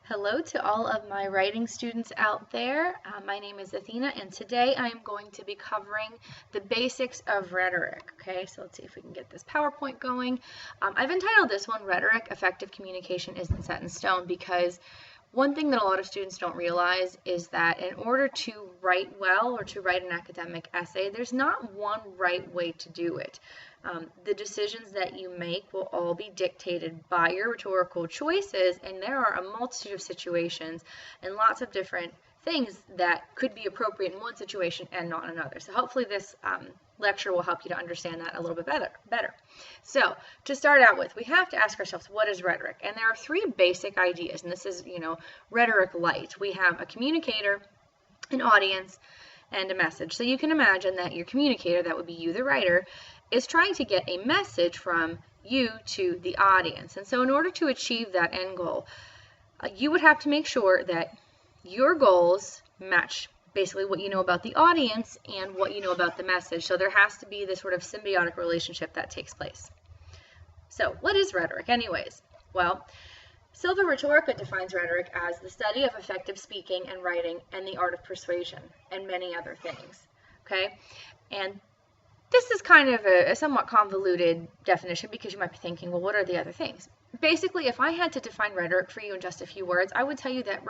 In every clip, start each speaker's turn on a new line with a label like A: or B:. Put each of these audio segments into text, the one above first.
A: Hello to all of my writing students out there. My name is Athena, and today I am going to be covering the basics of rhetoric. Okay, so let's see if we can get this PowerPoint going. I've entitled this one, Rhetoric, Effective Communication Isn't Set in Stone, because one thing that a lot of students don't realize is that in order to write well or to write an academic essay, there's not one right way to do it. The decisions that you make will all be dictated by your rhetorical choices, and there are a multitude of situations and lots of different things that could be appropriate in one situation and not in another. So hopefully this lecture will help you to understand that a little bit better. So to start out with, we have to ask ourselves, what is rhetoric? And there are three basic ideas, and this is, rhetoric light. We have a communicator, an audience, and a message. So you can imagine that your communicator, that would be you, the writer, is trying to get a message from you to the audience. And so in order to achieve that end goal, you would have to make sure that your goals match basically what you know about the audience and what you know about the message. So there has to be this sort of symbiotic relationship that takes place. So what is rhetoric anyways? Well, Silva Rhetorica defines rhetoric as the study of effective speaking and writing and the art of persuasion and many other things. Okay, and this is kind of a somewhat convoluted definition because you might be thinking, well, what are the other things? Basically, if I had to define rhetoric for you in just a few words, I would tell you that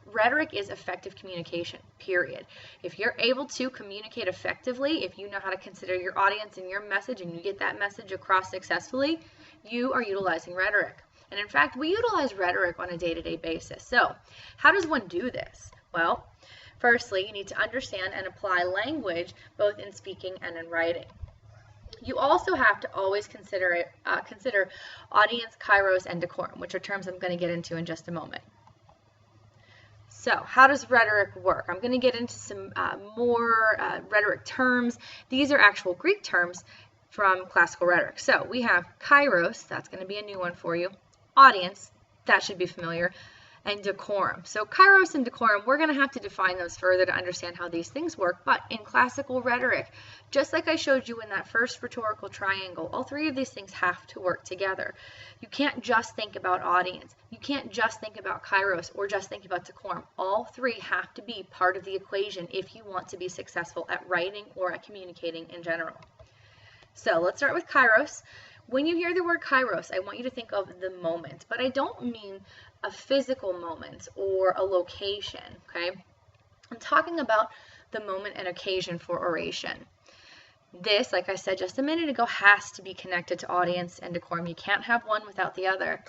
A: rhetoric is effective communication, period. If you're able to communicate effectively, if you know how to consider your audience and your message and you get that message across successfully, you are utilizing rhetoric. And in fact, we utilize rhetoric on a day-to-day basis. So how does one do this? Well, firstly, you need to understand and apply language both in speaking and in writing. You also have to always consider audience, Kairos, and Decorum, which are terms I'm going to get into in just a moment. So how does rhetoric work? I'm going to get into some more rhetoric terms. These are actual Greek terms from classical rhetoric. So we have Kairos, that's going to be a new one for you. Audience, that should be familiar. And decorum. So Kairos and decorum, we're going to have to define those further to understand how these things work. But in classical rhetoric, just like I showed you in that first rhetorical triangle, all three of these things have to work together. You can't just think about audience. You can't just think about Kairos or just think about decorum. All three have to be part of the equation if you want to be successful at writing or at communicating in general. So let's start with Kairos. When you hear the word Kairos, I want you to think of the moment, but I don't mean a physical moment or a location, okay? I'm talking about the moment and occasion for oration. This, like I said just a minute ago, has to be connected to audience and decorum. You can't have one without the other.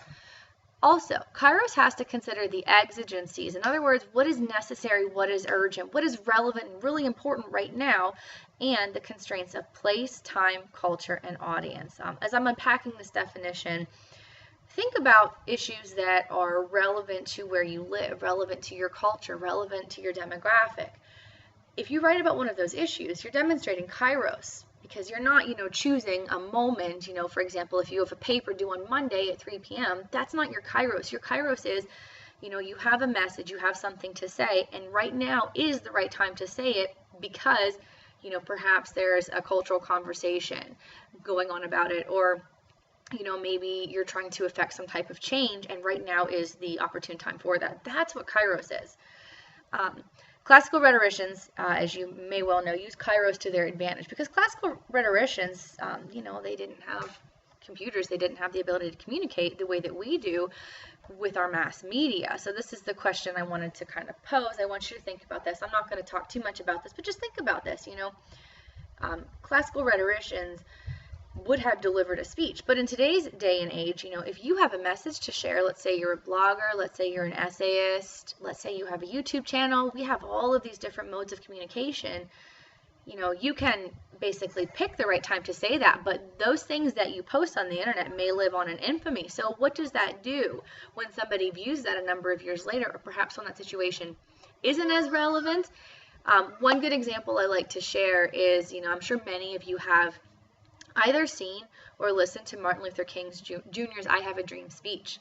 A: Also, Kairos has to consider the exigencies. In other words, what is necessary, what is urgent, what is relevant and really important right now, and the constraints of place, time, culture, and audience. As I'm unpacking this definition, think about issues that are relevant to where you live, relevant to your culture, relevant to your demographic. If you write about one of those issues, you're demonstrating Kairos because you're not, choosing a moment. For example, if you have a paper due on Monday at 3 p.m., that's not your Kairos. Your Kairos is, you have a message, you have something to say, and right now is the right time to say it because, perhaps there's a cultural conversation going on about it, or maybe you're trying to affect some type of change, and right now is the opportune time for that. That's what Kairos is. Classical rhetoricians, as you may well know, use Kairos to their advantage because classical rhetoricians, they didn't have computers, they didn't have the ability to communicate the way that we do with our mass media. So this is the question I wanted to kind of pose. I want you to think about this. I'm not going to talk too much about this, but just think about this. Classical rhetoricians would have delivered a speech. But in today's day and age, if you have a message to share, let's say you're a blogger, let's say you're an essayist, let's say you have a YouTube channel, we have all of these different modes of communication. You can basically pick the right time to say that, but those things that you post on the internet may live on in infamy. So what does that do when somebody views that a number of years later, or perhaps when that situation isn't as relevant? One good example I like to share is, I'm sure many of you have either seen or listened to Martin Luther King Jr.'s I Have a Dream speech.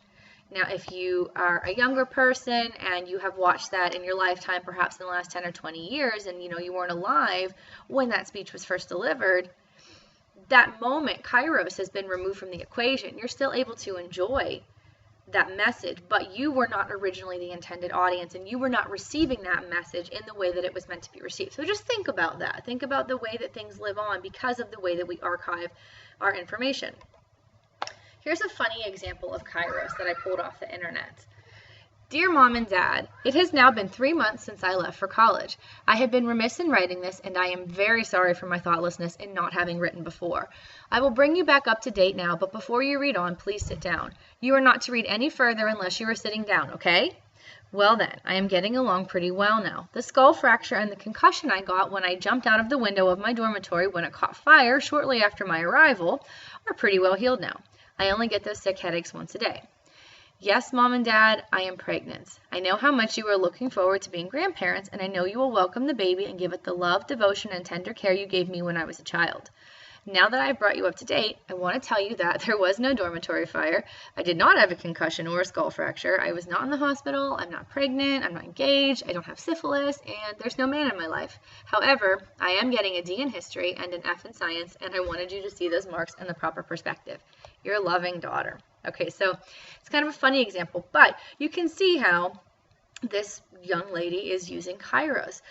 A: Now, if you are a younger person and you have watched that in your lifetime, perhaps in the last 10 or 20 years, and you weren't alive when that speech was first delivered, that moment, Kairos, has been removed from the equation. You're still able to enjoy that message, but you were not originally the intended audience, and you were not receiving that message in the way that it was meant to be received. So just think about that. Think about the way that things live on because of the way that we archive our information. Here's a funny example of Kairos that I pulled off the internet. Dear Mom and Dad, it has now been 3 months since I left for college. I have been remiss in writing this, and I am very sorry for my thoughtlessness in not having written before. I will bring you back up to date now, but before you read on, please sit down. You are not to read any further unless you are sitting down, okay? Well then, I am getting along pretty well now. The skull fracture and the concussion I got when I jumped out of the window of my dormitory when it caught fire shortly after my arrival are pretty well healed now. I only get those sick headaches once a day. Yes, Mom and Dad, I am pregnant. I know how much you are looking forward to being grandparents, and I know you will welcome the baby and give it the love, devotion, and tender care you gave me when I was a child. Now that I have brought you up to date, I want to tell you that there was no dormitory fire. I did not have a concussion or a skull fracture. I was not in the hospital. I'm not pregnant. I'm not engaged. I don't have syphilis, and there's no man in my life. However, I am getting a D in history and an F in science, and I wanted you to see those marks in the proper perspective. Your loving daughter. Okay, so it's kind of a funny example, but you can see how this young lady is using Kairos.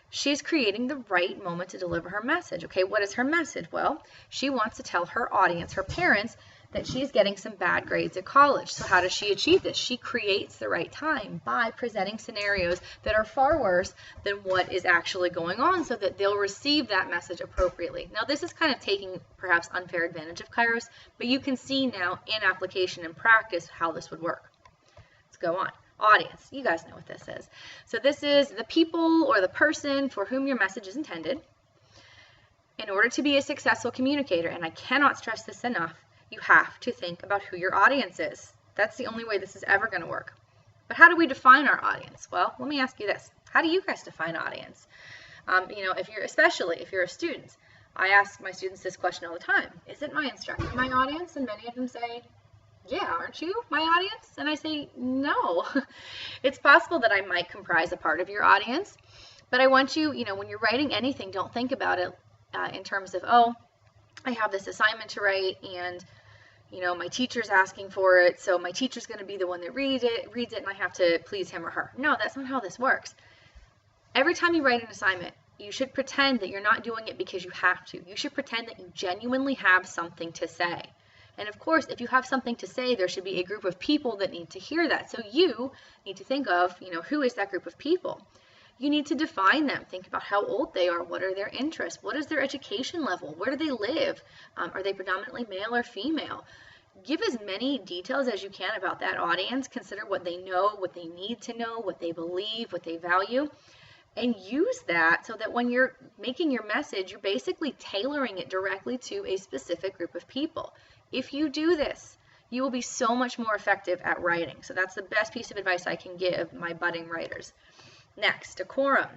A: She's creating the right moment to deliver her message. Okay, what is her message? Well, she wants to tell her audience, her parents, that she's getting some bad grades at college. So how does she achieve this? She creates the right time by presenting scenarios that are far worse than what is actually going on so that they'll receive that message appropriately. Now, this is kind of taking perhaps unfair advantage of Kairos, but you can see now in application and practice how this would work. Let's go on. Audience. You guys know what this is. So this is the people or the person for whom your message is intended. In order to be a successful communicator, and I cannot stress this enough, you have to think about who your audience is. That's the only way this is ever going to work. But how do we define our audience? Well, let me ask you this. How do you guys define audience? Especially if you're a student. I ask my students this question all the time. Isn't my instructor my audience? And many of them say, yeah, aren't you my audience? And I say, no. It's possible that I might comprise a part of your audience, but I want you, when you're writing anything, don't think about it in terms of, oh, I have this assignment to write and my teacher's asking for it, so my teacher's going to be the one that reads it, and I have to please him or her. No, that's not how this works. Every time you write an assignment, you should pretend that you're not doing it because you have to. You should pretend that you genuinely have something to say. And of course, if you have something to say, there should be a group of people that need to hear that. So you need to think of, who is that group of people? You need to define them. Think about how old they are. What are their interests? What is their education level? Where do they live? Are they predominantly male or female? Give as many details as you can about that audience. Consider what they know, what they need to know, what they believe, what they value, and use that so that when you're making your message, you're basically tailoring it directly to a specific group of people. If you do this, you will be so much more effective at writing. So that's the best piece of advice I can give my budding writers. Next, decorum.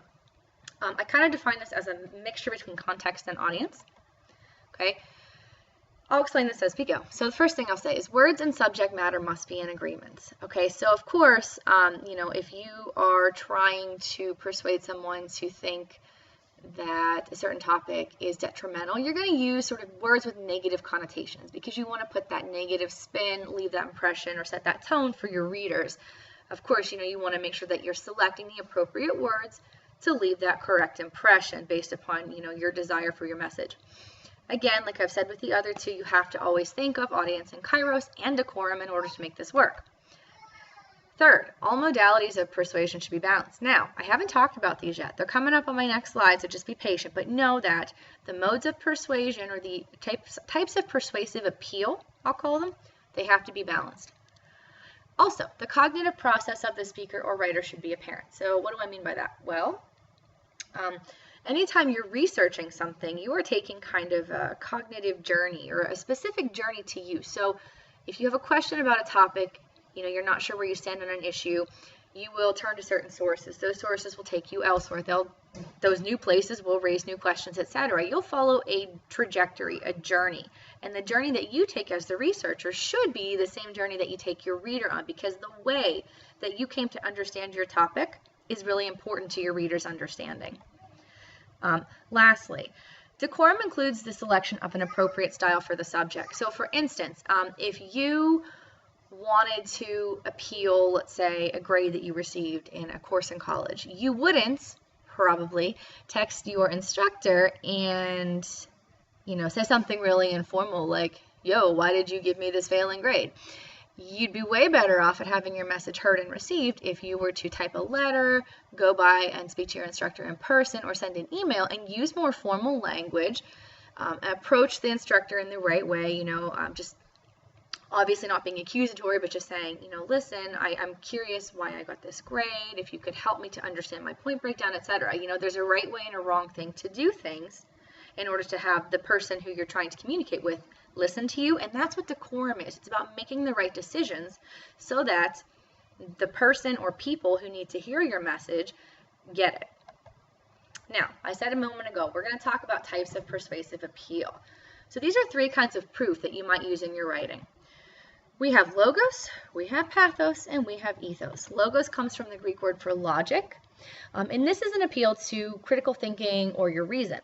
A: I kind of define this as a mixture between context and audience. Okay, I'll explain this as we go. So the first thing I'll say is words and subject matter must be in agreement. Okay, so of course, if you are trying to persuade someone to think that a certain topic is detrimental, you're going to use sort of words with negative connotations because you want to put that negative spin, leave that impression, or set that tone for your readers. Of course, you want to make sure that you're selecting the appropriate words to leave that correct impression based upon, your desire for your message. Again, like I've said with the other two, you have to always think of audience and Kairos and decorum in order to make this work. Third, all modalities of persuasion should be balanced. Now, I haven't talked about these yet. They're coming up on my next slide, so just be patient. But know that the modes of persuasion, or the types of persuasive appeal, I'll call them, they have to be balanced. Also, the cognitive process of the speaker or writer should be apparent. So what do I mean by that? Well, anytime you're researching something, you are taking kind of a cognitive journey or a specific journey to you. So if you have a question about a topic, you're not sure where you stand on an issue, you will turn to certain sources. Those sources will take you elsewhere. Those new places will raise new questions, etc. You'll follow a trajectory, a journey. And the journey that you take as the researcher should be the same journey that you take your reader on, because the way that you came to understand your topic is really important to your reader's understanding. Lastly, decorum includes the selection of an appropriate style for the subject. So for instance, if you wanted to appeal, let's say, a grade that you received in a course in college, you wouldn't probably text your instructor and, say something really informal like, yo, why did you give me this failing grade? You'd be way better off at having your message heard and received if you were to type a letter, go by and speak to your instructor in person, or send an email and use more formal language, approach the instructor in the right way, just obviously not being accusatory, but just saying, listen, I'm curious why I got this grade, if you could help me to understand my point breakdown, etc. There's a right way and a wrong thing to do things in order to have the person who you're trying to communicate with listen to you, and that's what decorum is. It's about making the right decisions so that the person or people who need to hear your message get it. Now, I said a moment ago, we're going to talk about types of persuasive appeal. So these are 3 kinds of proof that you might use in your writing. We have logos, we have pathos, and we have ethos. Logos comes from the Greek word for logic, and this is an appeal to critical thinking or your reason.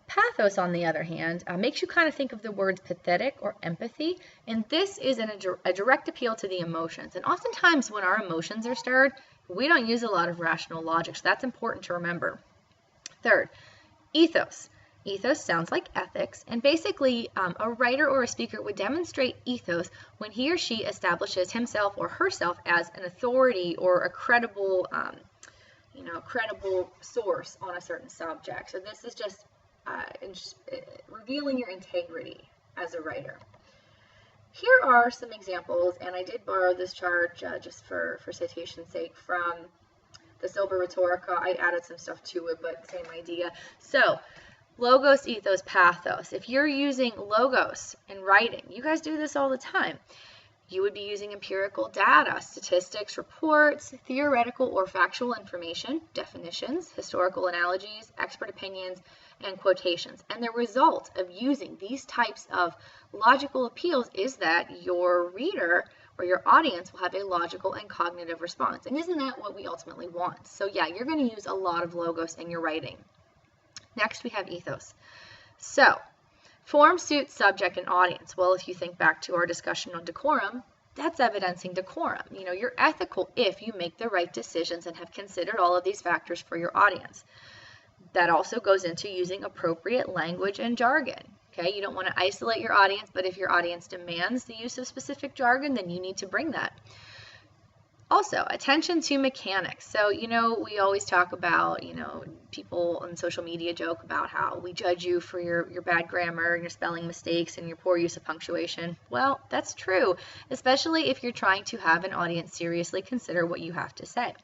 A: Pathos, on the other hand, makes you kind of think of the words pathetic or empathy, and this is a direct appeal to the emotions. And oftentimes when our emotions are stirred, we don't use a lot of rational logic, so that's important to remember. Third, ethos. Ethos sounds like ethics, and basically a writer or a speaker would demonstrate ethos when he or she establishes himself or herself as an authority or a credible, credible source on a certain subject. So this is just revealing your integrity as a writer. Here are some examples, and I did borrow this chart just for citation's sake from the Silber Rhetoric. I added some stuff to it, but same idea. So, logos, ethos, pathos. If you're using logos in writing, you guys do this all the time. You would be using empirical data, statistics, reports, theoretical or factual information, definitions, historical analogies, expert opinions, and quotations. And the result of using these types of logical appeals is that your reader or your audience will have a logical and cognitive response. And isn't that what we ultimately want? So yeah, you're going to use a lot of logos in your writing. Next, we have ethos. So, form, suit, subject, and audience. Well, if you think back to our discussion on decorum, that's evidencing decorum. You're ethical if you make the right decisions and have considered all of these factors for your audience. That also goes into using appropriate language and jargon. Okay, you don't want to isolate your audience, but if your audience demands the use of specific jargon, then you need to bring that. Also, attention to mechanics. So, we always talk about, people on social media joke about how we judge you for your bad grammar and your spelling mistakes and your poor use of punctuation. Well, that's true, especially if you're trying to have an audience seriously consider what you have to say.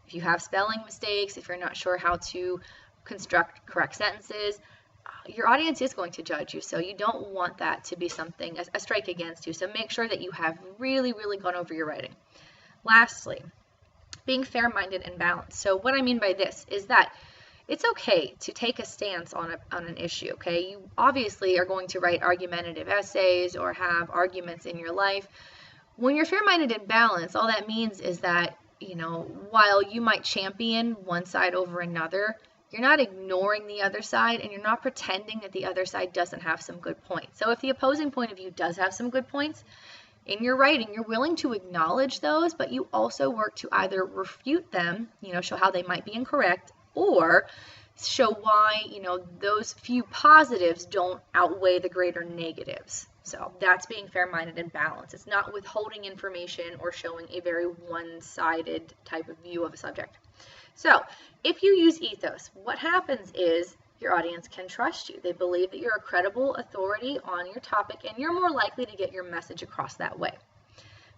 A: If you have spelling mistakes, if you're not sure how to construct correct sentences, your audience is going to judge you. So you don't want that to be something, a strike against you. So make sure that you have really, really gone over your writing. Lastly, being fair-minded and balanced. So what I mean by this is that it's okay to take a stance on an issue, okay? You obviously are going to write argumentative essays or have arguments in your life. When you're fair-minded and balanced, all that means is that, while you might champion one side over another, you're not ignoring the other side and you're not pretending that the other side doesn't have some good points. So if the opposing point of view does have some good points, in your writing, you're willing to acknowledge those, but you also work to either refute them, show how they might be incorrect, or show why, those few positives don't outweigh the greater negatives. So that's being fair-minded and balanced. It's not withholding information or showing a very one-sided type of view of a subject. So if you use ethos, what happens is your audience can trust you. They believe that you're a credible authority on your topic, and you're more likely to get your message across that way.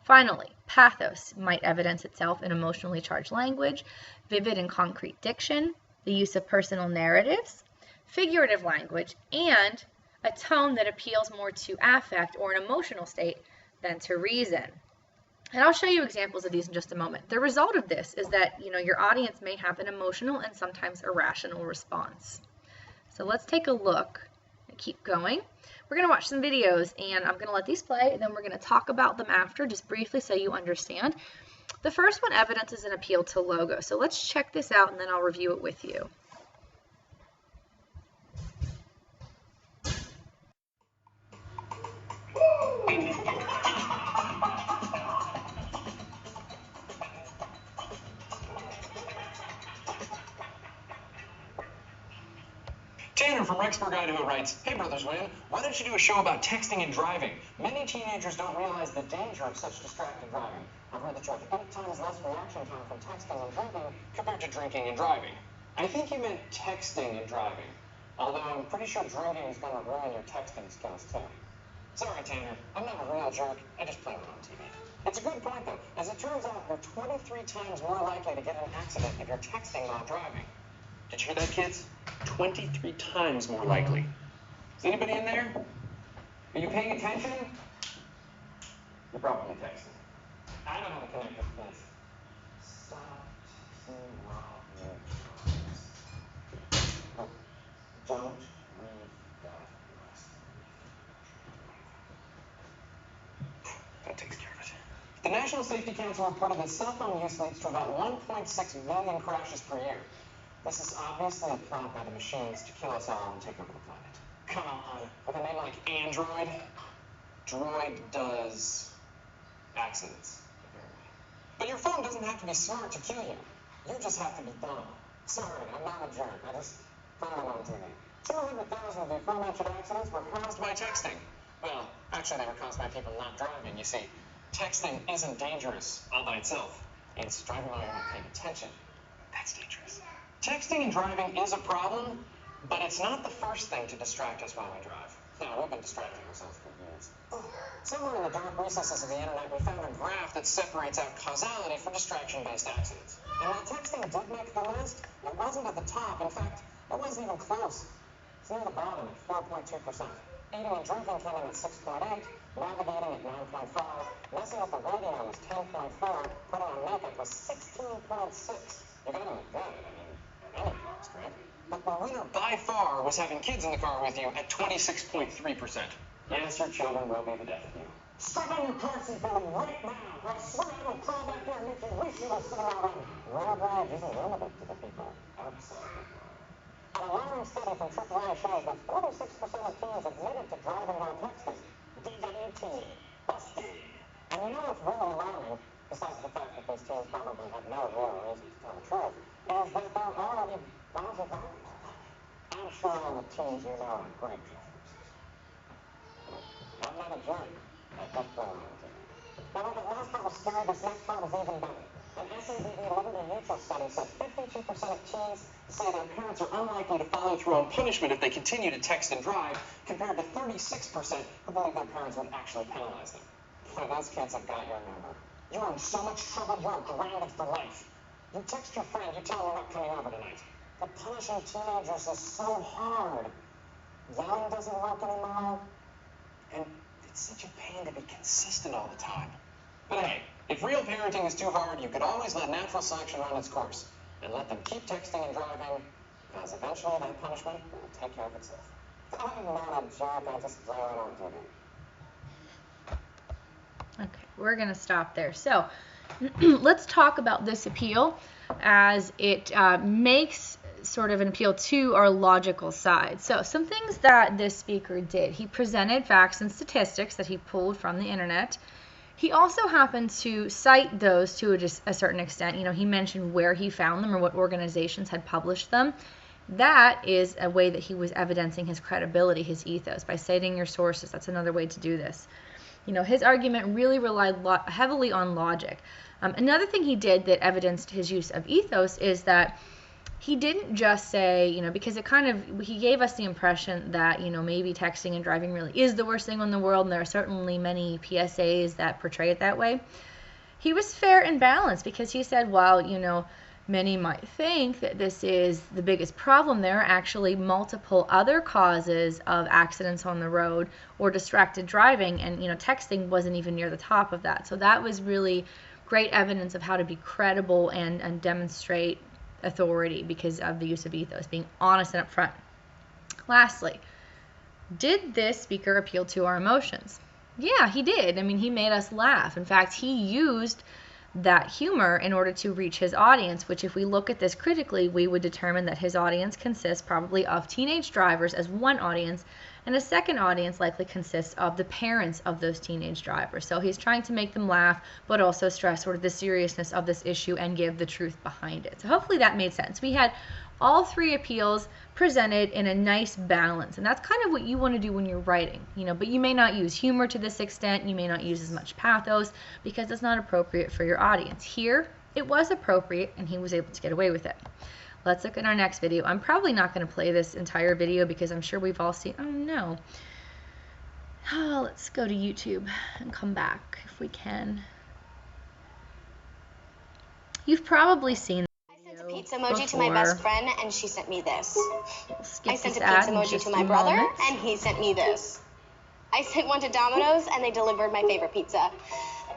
A: Finally, pathos might evidence itself in emotionally charged language, vivid and concrete diction, the use of personal narratives, figurative language, and a tone that appeals more to affect or an emotional state than to reason. And I'll show you examples of these in just a moment. The result of this is that, your audience may have an emotional and sometimes irrational response. So let's take a look and keep going. We're going to watch some videos, and I'm going to let these play, and then we're going to talk about them after, just briefly so you understand. The first one evidences an appeal to logo. So let's check this out, and then I'll review it with you.
B: Tanner from Rexburg, Idaho writes, "Hey Brothers Win, why don't you do a show about texting and driving? Many teenagers don't realize the danger of such distracted driving. I've heard that you have 8 times less reaction time from texting and drinking compared to drinking and driving." I think you meant texting and driving, although I'm pretty sure drinking is going to ruin your texting skills too. Sorry, Tanner, I'm not a real jerk. I just play around TV. It's a good point, though. As it turns out, you're 23 times more likely to get in an accident if you're texting while driving. Did you hear that, kids? 23 times more likely. Is anybody in there? Are you paying attention? You're probably texting. I don't have a connect with this. Stop texting while you're driving. Oh, don't read that list. That takes care of it. The National Safety Council reported that cell phone use leads to about 1.6 million crashes per year. This is obviously a plot by the machines to kill us all and take over the planet. Come on, with a name like Android, Droid does accidents, apparently. But your phone doesn't have to be smart to kill you. You just have to be dumb. Sorry, I'm not a jerk. I just found it on TV. 200,000 of the aforementioned accidents were caused by texting. Well, actually, they were caused by people not driving. You see, texting isn't dangerous all by itself. It's driving while you're not paying attention. That's dangerous. Texting and driving is a problem, but it's not the first thing to distract us while we drive. No, we've been distracting ourselves for years. Somewhere in the dark recesses of the internet, we found a graph that separates out causality from distraction-based accidents. And while texting did make the list, it wasn't at the top. In fact, it wasn't even close. It's near the bottom at 4.2%. Eating and drinking came in at 6.8, navigating at 9.5, messing with the radio was 10.4, putting on makeup was 16.6. You gotta look good, any cost, right? But the winner by far was having kids in the car with you at 26.3%. Yes, your children will be the death of you. Strap on your car seatbelt right now, or I swear I will crawl back there and make you wish you were sitting already. Road rage isn't limited to the people outside the car. An alarming study from AAA shows that 46% of teens admitted to driving while texting. DWT. Busted. And you know what's really alarming, besides the fact that these teens probably have no real reason to tell the truth, is that they're already bouncing back. I'm sure all the teens you know are great drivers. I'm not a jerk. I just play around TV. Now, when the last part was scary, this next part is even better. An SABD Liberty Mutual study said 52% of teens say their parents are unlikely to follow through on punishment if they continue to text and drive, compared to 36% who believe their parents would actually penalize them. Boy, those kids have got your number. You're in so much trouble, you're grounded for life. You text your friend, you tell them you're not coming over tonight. But punishing teenagers is so hard. Yelling doesn't work anymore. And it's such a pain to be consistent all the time. But hey, if real parenting is too hard, you could always let natural selection run its course and let them keep texting and driving, because eventually that punishment will take care of itself. I'm not a jerk, I just play it on TV.
A: Okay, we're going to stop there. So let's talk about this appeal as it makes sort of an appeal to our logical side. So some things that this speaker did. He presented facts and statistics that he pulled from the internet. He also happened to cite those to a certain extent. You know, he mentioned where he found them or what organizations had published them. That is a way that he was evidencing his credibility, his ethos, by citing your sources. That's another way to do this. You know, his argument really relied heavily on logic. Another thing he did that evidenced his use of ethos is that he didn't just say, you know, because he gave us the impression that, you know, maybe texting and driving really is the worst thing in the world, and there are certainly many PSAs that portray it that way. He was fair and balanced because he said, while, you know, many might think that this is the biggest problem, there are actually multiple other causes of accidents on the road or distracted driving, and, you know, texting wasn't even near the top of that. So that was really great evidence of how to be credible and demonstrate authority because of the use of ethos, being honest and upfront. Lastly, did this speaker appeal to our emotions? Yeah, he did. I mean, he made us laugh. In fact, he used that humor in order to reach his audience, which if we look at this critically, we would determine that his audience consists probably of teenage drivers as one audience And a second audience likely consists of the parents of those teenage drivers. So he's trying to make them laugh, but also stress sort of the seriousness of this issue and give the truth behind it. So hopefully that made sense. We had all three appeals presented in a nice balance, and that's kind of what you want to do when you're writing, but you may not use humor to this extent. You may not use as much pathos because it's not appropriate for your audience. Here, it was appropriate, and he was able to get away with it. Let's look at our next video. I'm probably not going to play this entire video because I'm sure we've all seen, oh no. Oh, let's go to YouTube and come back if we can. You've probably seen
C: a pizza emoji to my best friend, and she sent me this.
A: I
C: sent a pizza emoji to my brother, and he sent me this. I sent one to Domino's, and they delivered my favorite pizza.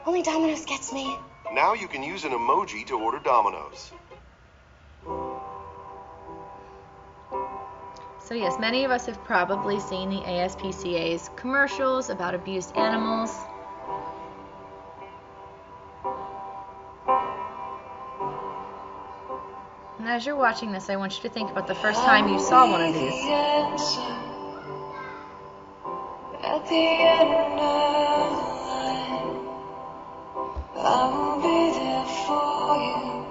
C: Only Domino's gets me.
D: Now you can use an emoji to order Domino's.
A: So yes, many of us have probably seen the ASPCA's commercials about abused animals. And as you're watching this, I want you to think about the first time you saw one of these. At the end of the line, I will be there for you.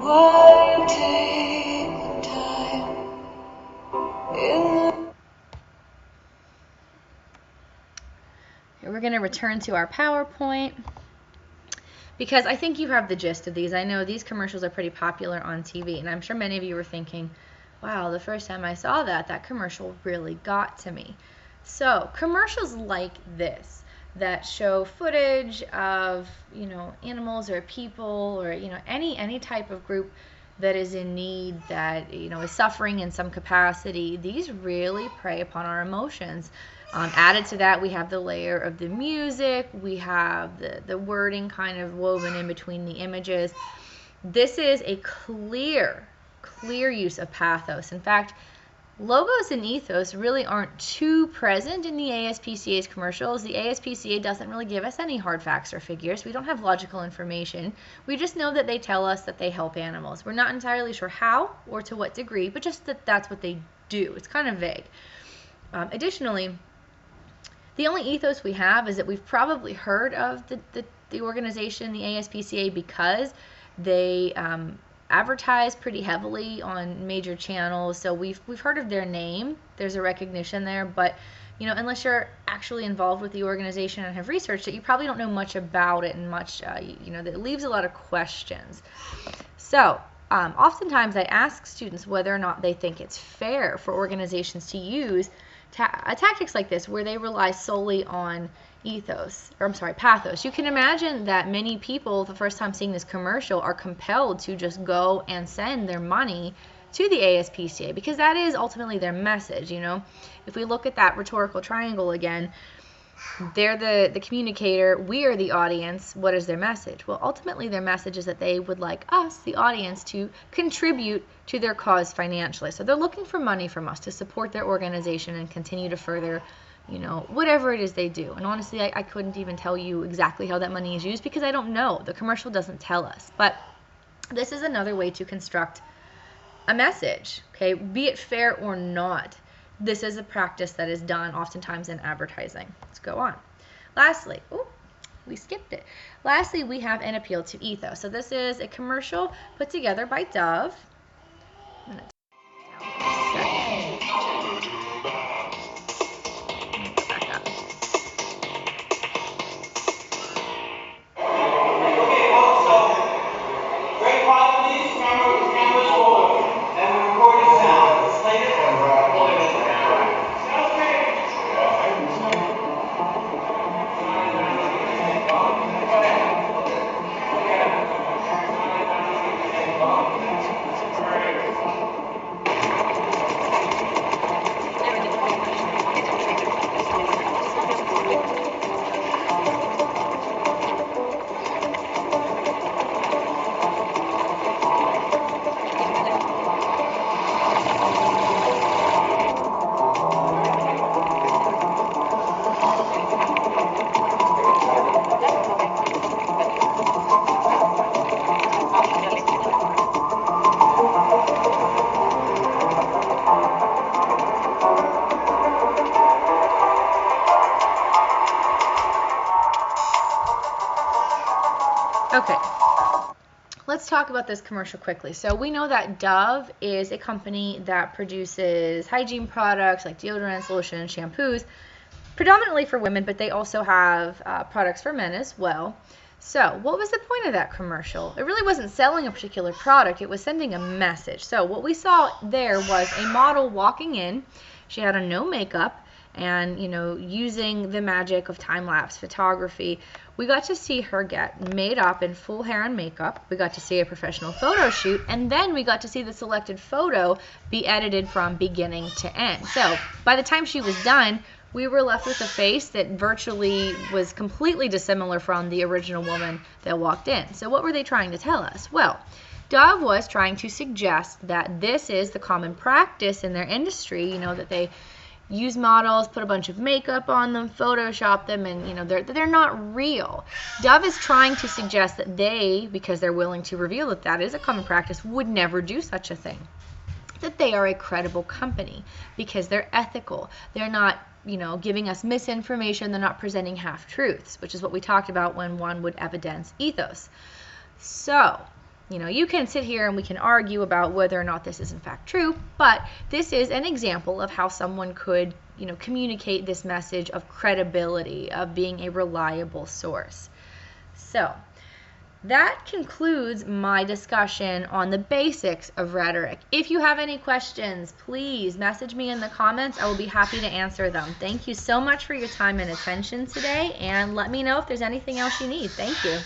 A: While you take the time. Here we're going to return to our PowerPoint, because I think you have the gist of these. I know these commercials are pretty popular on TV, and I'm sure many of you were thinking, wow, the first time I saw that commercial really got to me. So commercials like this that show footage of, animals or people or, any type of group that is in need, that, is suffering in some capacity, these really prey upon our emotions. Added to that, we have the layer of the music, we have the wording kind of woven in between the images. This is a clear use of pathos. In fact, logos and ethos really aren't too present in the ASPCA's commercials. The ASPCA doesn't really give us any hard facts or figures. We don't have logical information. We just know that they tell us that they help animals. We're not entirely sure how or to what degree, but just that that's what they do. It's kind of vague. Additionally, the only ethos we have is that we've probably heard of the organization, the ASPCA, because they advertise pretty heavily on major channels, so we've heard of their name. There's a recognition there, but unless you're actually involved with the organization and have researched it, you probably don't know much about it, and much that leaves a lot of questions. So oftentimes I ask students whether or not they think it's fair for organizations to use tactics like this, where they rely solely on pathos. You can imagine that many people, the first time seeing this commercial, are compelled to just go and send their money to the ASPCA, because that is ultimately their message. If we look at that rhetorical triangle again, they're the communicator, we are the audience. What is their message? Well, ultimately their message is that they would like us, the audience, to contribute to their cause financially. So they're looking for money from us to support their organization and continue to further whatever it is they do. And honestly, I couldn't even tell you exactly how that money is used, because I don't know. The commercial doesn't tell us. But this is another way to construct a message, okay? Be it fair or not, this is a practice that is done oftentimes in advertising. Let's go on. Lastly, we skipped it. Lastly, we have an appeal to ethos. So this is a commercial put together by Dove. Okay. Let's talk about this commercial quickly. So we know that Dove is a company that produces hygiene products like deodorants, lotion, and shampoos, predominantly for women, but they also have products for men as well. So what was the point of that commercial? It really wasn't selling a particular product. It was sending a message. So what we saw there was a model walking in. She had on no makeup, and, you know, using the magic of time-lapse photography, we got to see her get made up in full hair and makeup. We got to see a professional photo shoot, and then we got to see the selected photo be edited from beginning to end. So by the time she was done, we were left with a face that virtually was completely dissimilar from the original woman that walked in. So what were they trying to tell us? Well, Dove was trying to suggest that this is the common practice in their industry, you know, that they use models, put a bunch of makeup on them, Photoshop them, and, you know, they're not real. Dove is trying to suggest that they, because they're willing to reveal that that is a common practice, would never do such a thing. That they are a credible company because they're ethical. They're not, you know, giving us misinformation. They're not presenting half-truths, which is what we talked about when one would evidence ethos. So, you know, you can sit here and we can argue about whether or not this is in fact true, but this is an example of how someone could, you know, communicate this message of credibility, of being a reliable source. So, that concludes my discussion on the basics of rhetoric. If you have any questions, please message me in the comments. I will be happy to answer them. Thank you so much for your time and attention today, and let me know if there's anything else you need. Thank you.